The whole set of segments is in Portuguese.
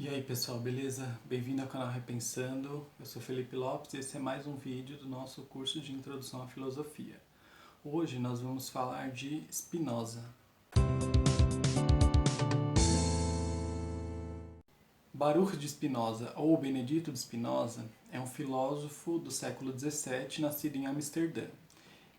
E aí pessoal, beleza? Bem-vindo ao canal Repensando. Eu sou Felipe Lopes e esse é mais um vídeo do nosso curso de Introdução à Filosofia. Hoje nós vamos falar de Spinoza. Baruch de Spinoza, ou Benedito de Spinoza, é um filósofo do século XVII, nascido em Amsterdã.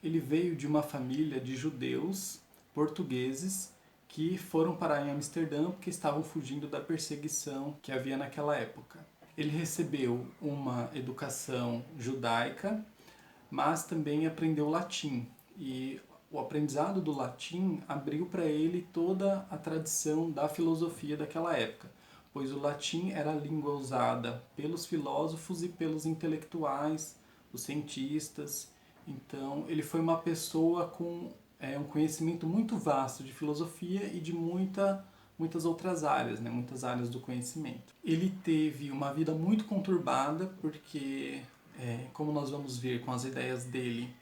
Ele veio de uma família de judeus portugueses que foram parar em Amsterdã porque estavam fugindo da perseguição que havia naquela época. Ele recebeu uma educação judaica, mas também aprendeu latim. E o aprendizado do latim abriu para ele toda a tradição da filosofia daquela época, pois o latim era a língua usada pelos filósofos e pelos intelectuais, os cientistas. Então, ele foi uma pessoa com um conhecimento muito vasto de filosofia e de muitas outras áreas, muitas áreas do conhecimento. Ele teve uma vida muito conturbada porque, como nós vamos ver com as ideias dele,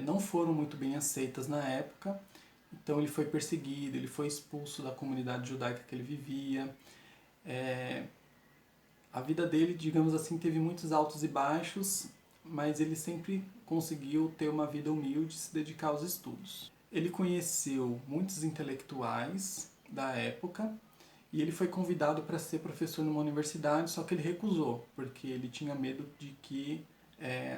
não foram muito bem aceitas na época. Então ele foi perseguido, ele foi expulso da comunidade judaica que ele vivia. A vida dele, digamos assim, teve muitos altos e baixos, mas ele sempre conseguiu ter uma vida humilde e se dedicar aos estudos. Ele conheceu muitos intelectuais da época e ele foi convidado para ser professor numa universidade, só que ele recusou, porque ele tinha medo de que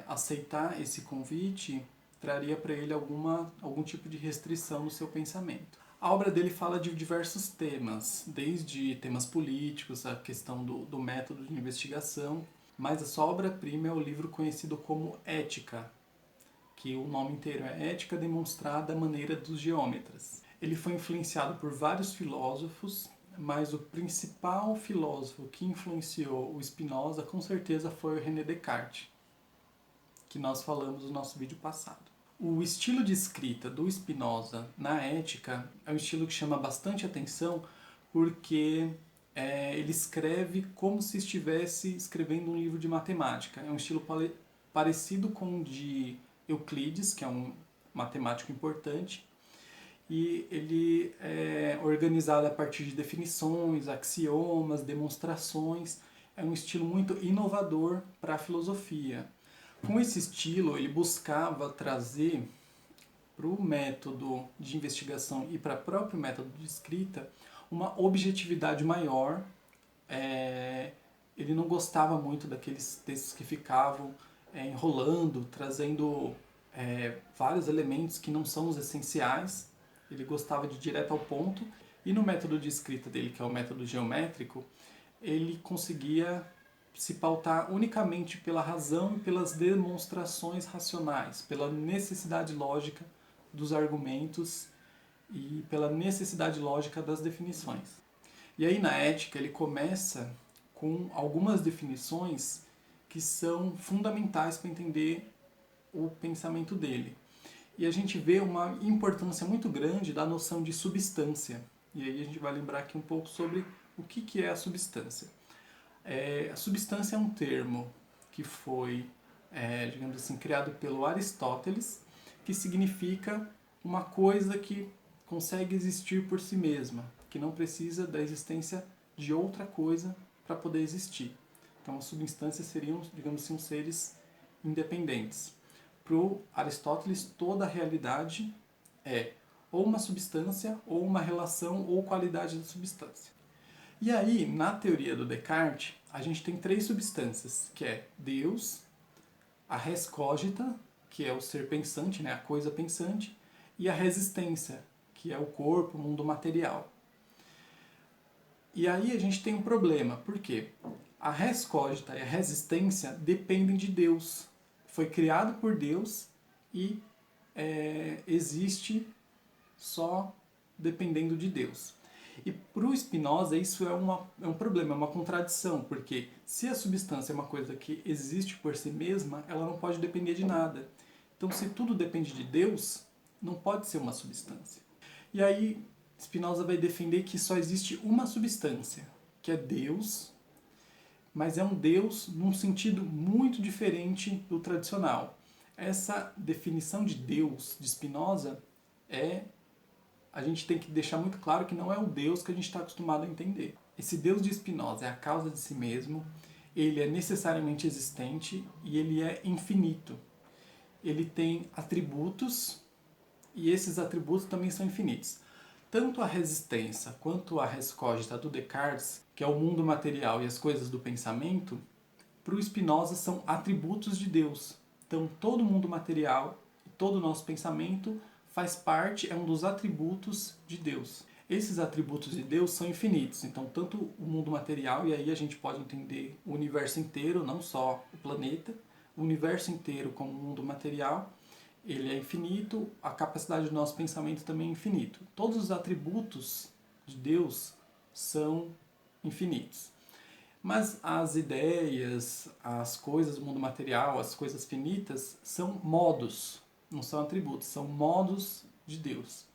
aceitar esse convite traria para ele algum tipo de restrição no seu pensamento. A obra dele fala de diversos temas, desde temas políticos, a questão do método de investigação, mas a sua obra-prima é o livro conhecido como Ética, que o nome inteiro é Ética Demonstrada à Maneira dos Geômetras. Ele foi influenciado por vários filósofos, mas o principal filósofo que influenciou o Spinoza com certeza foi o René Descartes, que nós falamos no nosso vídeo passado. O estilo de escrita do Spinoza na Ética é um estilo que chama bastante atenção porque ele escreve como se estivesse escrevendo um livro de matemática. É um estilo parecido com o de Euclides, que é um matemático importante, e ele é organizado a partir de definições, axiomas, demonstrações. É um estilo muito inovador para a filosofia. Com esse estilo, ele buscava trazer para o método de investigação e para o próprio método de escrita uma objetividade maior. Ele não gostava muito daqueles textos que ficavam enrolando, trazendo vários elementos que não são os essenciais. Ele gostava de ir direto ao ponto. E no método de escrita dele, que é o método geométrico, ele conseguia se pautar unicamente pela razão e pelas demonstrações racionais, pela necessidade lógica dos argumentos e pela necessidade lógica das definições. E aí na ética ele começa com algumas definições que são fundamentais para entender o pensamento dele. E a gente vê uma importância muito grande da noção de substância. E aí a gente vai lembrar aqui um pouco sobre o que é a substância. A substância é um termo que foi, digamos assim, criado pelo Aristóteles, que significa uma coisa que consegue existir por si mesma, que não precisa da existência de outra coisa para poder existir. Então, as substâncias seriam, digamos assim, seres independentes. Para o Aristóteles, toda a realidade é ou uma substância, ou uma relação ou qualidade da substância. E aí, na teoria do Descartes, a gente tem três substâncias, que é Deus, a res cogita, que é o ser pensante, a coisa pensante, e a resistência, que é o corpo, o mundo material. E aí a gente tem um problema, por quê? A res cogita e a resistência dependem de Deus. Foi criado por Deus e existe só dependendo de Deus. E para o Spinoza isso é um problema, é uma contradição, porque se a substância é uma coisa que existe por si mesma, ela não pode depender de nada. Então, se tudo depende de Deus, não pode ser uma substância. E aí Spinoza vai defender que só existe uma substância, que é Deus, mas é um Deus num sentido muito diferente do tradicional. Essa definição de Deus de Spinoza a gente tem que deixar muito claro que não é o Deus que a gente está acostumado a entender. esse Deus de Spinoza é a causa de si mesmo, ele é necessariamente existente e ele é infinito. Ele tem atributos e esses atributos também são infinitos. Tanto a resistência quanto a res cogita do Descartes, que é o mundo material e as coisas do pensamento, para o Spinoza são atributos de Deus. Então todo o mundo material e todo o nosso pensamento faz parte, é um dos atributos de Deus. Esses atributos de Deus são infinitos, então tanto o mundo material, e aí a gente pode entender o universo inteiro, não só o planeta, o universo inteiro como mundo material, ele é infinito, a capacidade do nosso pensamento também é infinito. Todos os atributos de Deus são infinitos. Mas as ideias, as coisas do mundo material, as coisas finitas, são modos, não são atributos, são modos de Deus.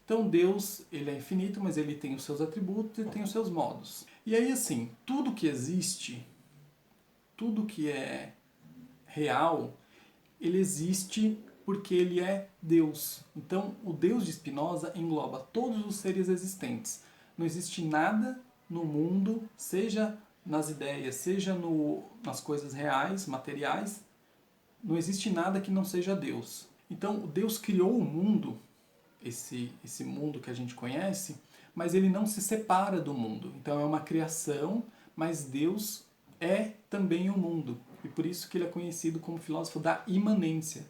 Então Deus, ele é infinito, mas ele tem os seus atributos e tem os seus modos. E aí assim, tudo que existe, tudo que é real, ele existe porque ele é Deus. Então o Deus de Spinoza engloba todos os seres existentes. Não existe nada no mundo, seja nas ideias, seja nas coisas reais, materiais, não existe nada que não seja Deus. Então Deus criou o mundo, esse mundo que a gente conhece, mas ele não se separa do mundo. Então é uma criação, mas Deus é também o mundo. E por isso que ele é conhecido como filósofo da imanência.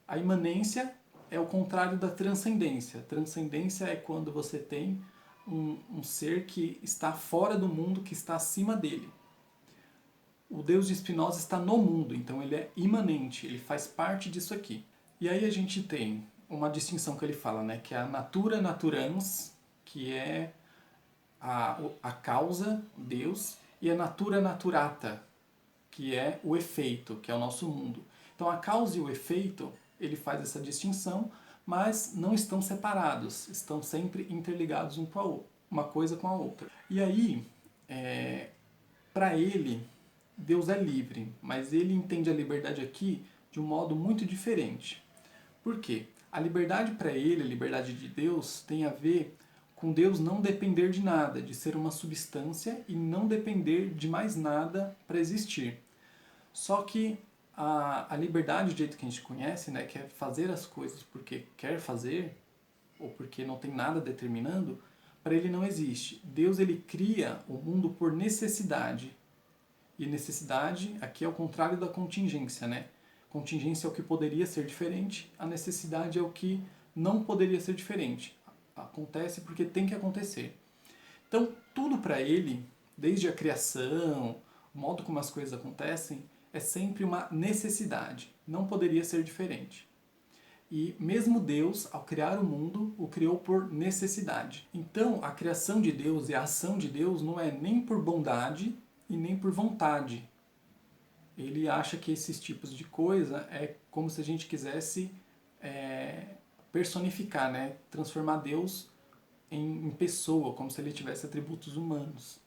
A imanência é o contrário da transcendência. Transcendência é quando você tem um ser que está fora do mundo, que está acima dele. O Deus de Spinoza está no mundo, então ele é imanente, ele faz parte disso aqui. E aí a gente tem uma distinção que ele fala, né, que é a natura naturans, que é a causa, Deus, e a natura naturata, que é o efeito, que é o nosso mundo. Então a causa e o efeito, ele faz essa distinção, mas não estão separados, estão sempre interligados um com a outra, uma coisa com a outra. E aí, para ele, Deus é livre, mas ele entende a liberdade aqui de um modo muito diferente. Por quê? A liberdade para ele, a liberdade de Deus, tem a ver com Deus não depender de nada, de ser uma substância e não depender de mais nada para existir. Só que a liberdade, do jeito que a gente conhece, né, que é fazer as coisas porque quer fazer, ou porque não tem nada determinando, para ele não existe. Deus, ele cria o mundo por necessidade. E necessidade aqui é o contrário da contingência, né? Contingência é o que poderia ser diferente, a necessidade é o que não poderia ser diferente. Acontece porque tem que acontecer. Então, tudo para ele, desde a criação, o modo como as coisas acontecem, é sempre uma necessidade. Não poderia ser diferente. E mesmo Deus, ao criar o mundo, o criou por necessidade. Então, a criação de Deus e a ação de Deus não é nem por bondade e nem por vontade. Ele acha que esses tipos de coisa é como se a gente quisesse personificar, né? Transformar Deus em pessoa, como se ele tivesse atributos humanos.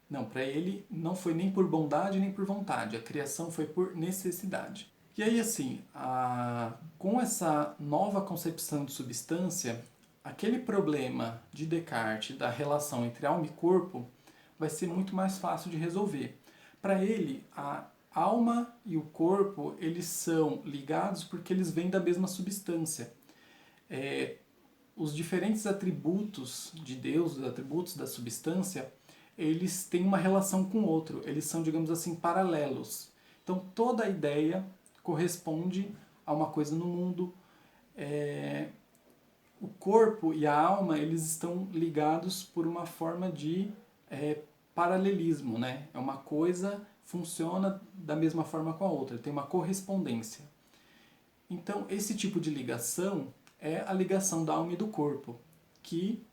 Não, para ele não foi nem por bondade nem por vontade, a criação foi por necessidade. E aí assim, com essa nova concepção de substância, aquele problema de Descartes da relação entre alma e corpo vai ser muito mais fácil de resolver. Para ele, a alma e o corpo, eles são ligados porque eles vêm da mesma substância. Os diferentes atributos de Deus, os atributos da substância, eles têm uma relação com o outro, eles são, digamos assim, paralelos. Então toda a ideia corresponde a uma coisa no mundo. O corpo e a alma, eles estão ligados por uma forma de paralelismo, né? É uma coisa funciona da mesma forma com a outra, tem uma correspondência. Então esse tipo de ligação é a ligação da alma e do corpo, que,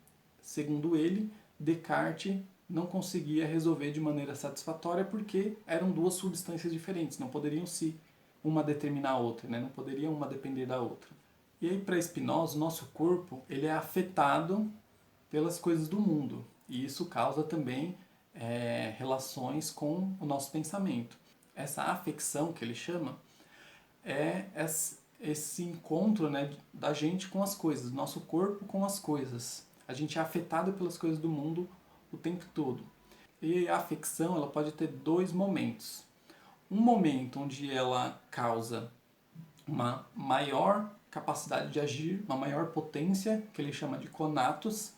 segundo ele, Descartes não conseguia resolver de maneira satisfatória porque eram duas substâncias diferentes, não poderiam se uma determinar a outra, né? Não poderia uma depender da outra. E aí, para Spinoza, o nosso corpo ele é afetado pelas coisas do mundo, e isso causa também relações com o nosso pensamento. Essa afecção que ele chama é esse encontro, né, da gente com as coisas, do nosso corpo com as coisas. A gente é afetado pelas coisas do mundo o tempo todo. E a afecção ela pode ter dois momentos. Um momento onde ela causa uma maior capacidade de agir, uma maior potência, que ele chama de conatos,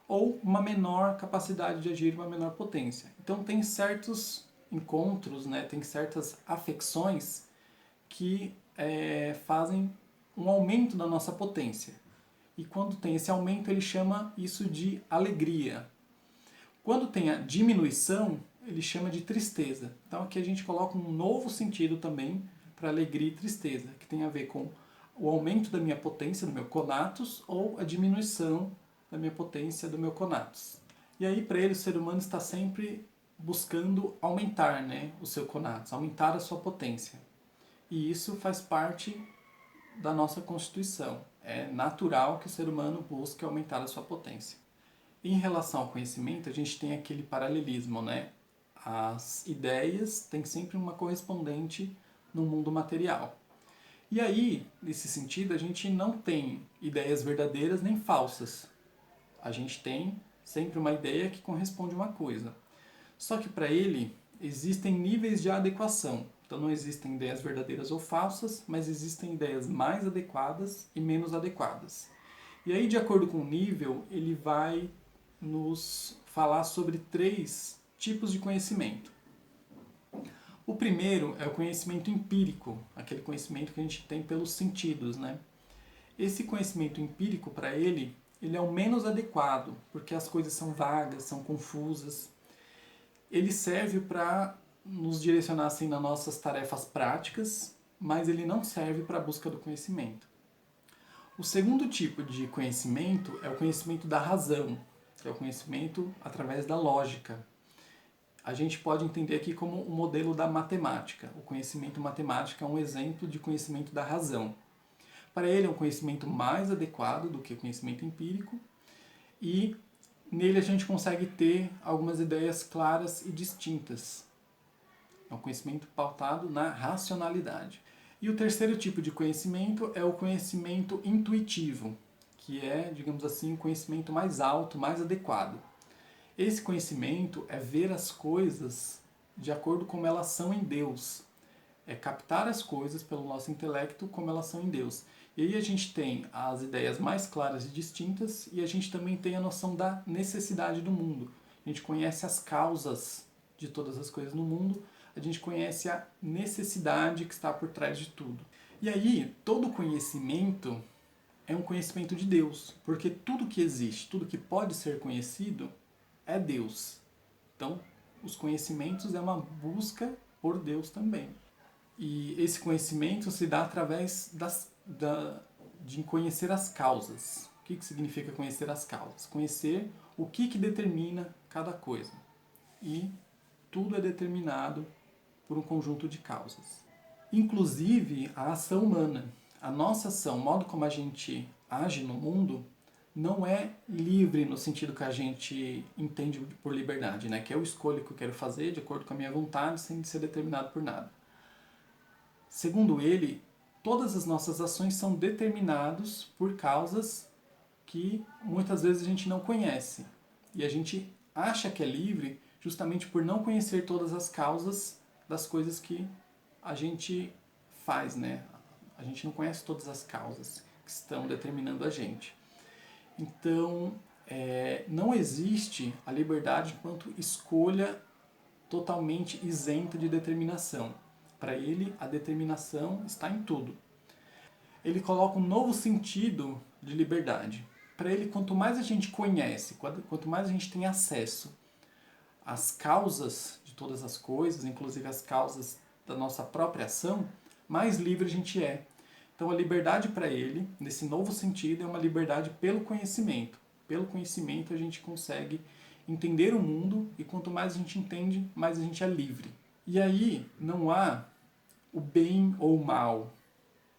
ou uma menor capacidade de agir, uma menor potência. Então tem certos encontros, né, tem certas afecções que fazem um aumento da nossa potência. E quando tem esse aumento, ele chama isso de alegria. Quando tem a diminuição, ele chama de tristeza. Então aqui a gente coloca um novo sentido também para alegria e tristeza, que tem a ver com o aumento da minha potência, do meu conatos, ou a diminuição da minha potência, do meu conatos. E aí, para ele, o ser humano está sempre buscando aumentar, né, o seu conatos, aumentar a sua potência. E isso faz parte da nossa constituição. É natural que o ser humano busque aumentar a sua potência. Em relação ao conhecimento, a gente tem aquele paralelismo, né? As ideias têm sempre uma correspondente no mundo material. E aí, nesse sentido, a gente não tem ideias verdadeiras nem falsas. A gente tem sempre uma ideia que corresponde a uma coisa. Só que para ele, existem níveis de adequação. Então não existem ideias verdadeiras ou falsas, mas existem ideias mais adequadas e menos adequadas. E aí, de acordo com o nível, ele vai nos falar sobre 3 tipos de conhecimento. O primeiro é o conhecimento empírico, aquele conhecimento que a gente tem pelos sentidos, né? Esse conhecimento empírico, para ele é o menos adequado, porque as coisas são vagas, são confusas. Ele serve para nos direcionar assim, nas nossas tarefas práticas, mas ele não serve para a busca do conhecimento. O segundo tipo de conhecimento é o conhecimento da razão, que é o conhecimento através da lógica. A gente pode entender aqui como o modelo da matemática. O conhecimento matemático é um exemplo de conhecimento da razão. Para ele é um conhecimento mais adequado do que o conhecimento empírico e nele a gente consegue ter algumas ideias claras e distintas. É um conhecimento pautado na racionalidade. E o terceiro tipo de conhecimento é o conhecimento intuitivo, que é, digamos assim, o conhecimento mais alto, mais adequado. Esse conhecimento é ver as coisas de acordo com como elas são em Deus. É captar as coisas pelo nosso intelecto como elas são em Deus. E aí a gente tem as ideias mais claras e distintas e a gente também tem a noção da necessidade do mundo. A gente conhece as causas de todas as coisas no mundo, a gente conhece a necessidade que está por trás de tudo. E aí, todo conhecimento é um conhecimento de Deus, porque tudo que existe, tudo que pode ser conhecido é Deus. Então, os conhecimentos é uma busca por Deus também. E esse conhecimento se dá através de conhecer as causas. O que significa conhecer as causas? Conhecer o que determina cada coisa. E tudo é determinado por um conjunto de causas. Inclusive a ação humana. A nossa ação, o modo como a gente age no mundo, não é livre no sentido que a gente entende por liberdade, né? Que eu escolho o que eu quero fazer de acordo com a minha vontade, sem ser determinado por nada. Segundo ele, todas as nossas ações são determinadas por causas que muitas vezes a gente não conhece. E a gente acha que é livre justamente por não conhecer todas as causas das coisas que a gente faz, né? A gente não conhece todas as causas que estão determinando a gente. Então, não existe a liberdade enquanto escolha totalmente isenta de determinação. Para ele, a determinação está em tudo. Ele coloca um novo sentido de liberdade. Para ele, quanto mais a gente conhece, quanto mais a gente tem acesso às causas de todas as coisas, inclusive as causas da nossa própria ação, mais livre a gente é. Então a liberdade para ele, nesse novo sentido, é uma liberdade pelo conhecimento. Pelo conhecimento a gente consegue entender o mundo e quanto mais a gente entende, mais a gente é livre. E aí não há o bem ou o mal,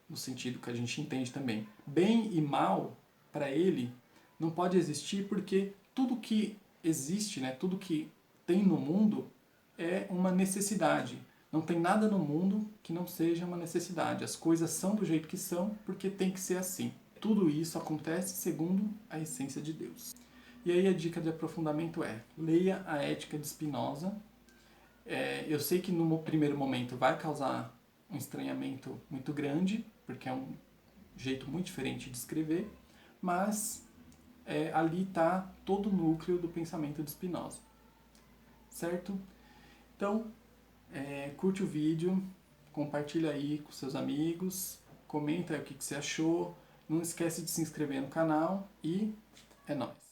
no sentido que a gente entende também. Bem e mal, para ele, não pode existir porque tudo que existe, né, tudo que tem no mundo é uma necessidade. Não tem nada no mundo que não seja uma necessidade. As coisas são do jeito que são porque tem que ser assim. Tudo isso acontece segundo a essência de Deus. E aí a dica de aprofundamento é: leia a Ética de Spinoza. Eu sei que no primeiro momento vai causar um estranhamento muito grande, porque é um jeito muito diferente de escrever, mas ali está todo o núcleo do pensamento de Spinoza, certo? Então, curte o vídeo, compartilha aí com seus amigos, comenta aí o que você achou, não esquece de se inscrever no canal e é nóis!